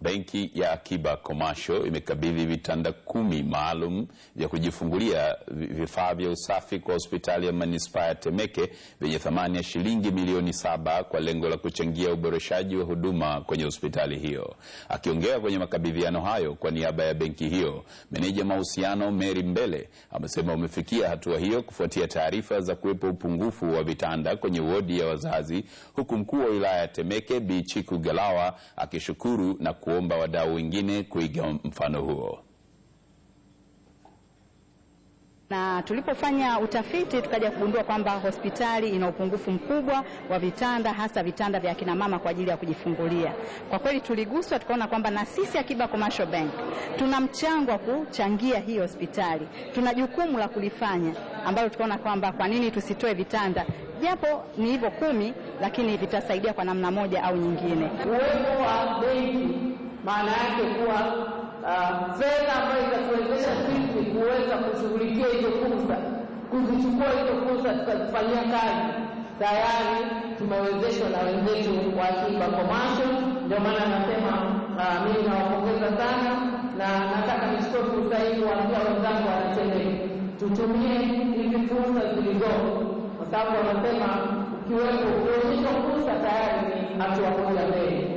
Benki ya Akiba Commercial imekabidhi vitanda 10 maalum vya kujifungulia vifaa vya usafi kwa hospitali ya manispaa ya Temeke vyenye thamani ya shilingi milioni 7 kwa lengo la kuchangia uboreshaji wa huduma kwenye hospitali hiyo. Akiongea kwenye makabidhiano hayo kwa niaba ya benki hiyo, meneja mahusiano Mary Mbele amesema wamefikia hatua hiyo kufuatia taarifa za kuwepo upungufu wa vitanda kwenye wodi ya wazazi, huku mkuu wa wilaya ya Temeke Bi Chiku Galawa akishukuru na kuomba wadau wengine kuiga mfano huo. Na tulipofanya utafiti tukaja kugundua kwamba hospitali ina upungufu mkubwa wa vitanda, hasa vitanda vya kina mama kwa ajili ya kujifungulia. Kwa kweli tuliguswa, tukaona kwamba na sisi Akiba Commercial Bank tuna mchango wa kuchangia hii hospitali. Tuna jukumu la kulifanya ambalo tukaona kwamba kwa nini tusitoe vitanda, japo ni hivyo 10 lakini vitasaidia kwa namna moja au nyingine. Uwepo wa benki maana yake kuwa fedha ambayo itatuwezesha sisi kuweza kushughulikia hizo fursa, kuzichukua hizo fursa tukazifanyia kazi. Tayari tumewezeshwa na wenzetu wa Akiba Commercial. Ndio maana nasema mimi nawapongeza sana, na nataka nichukue fursa hii kuambia wenzangu wa Temeke tutumie hizi fursa zilizopo, kwa sababu wanasema ukiwepo kuonyesha fursa tayari ni hatua moja mbele.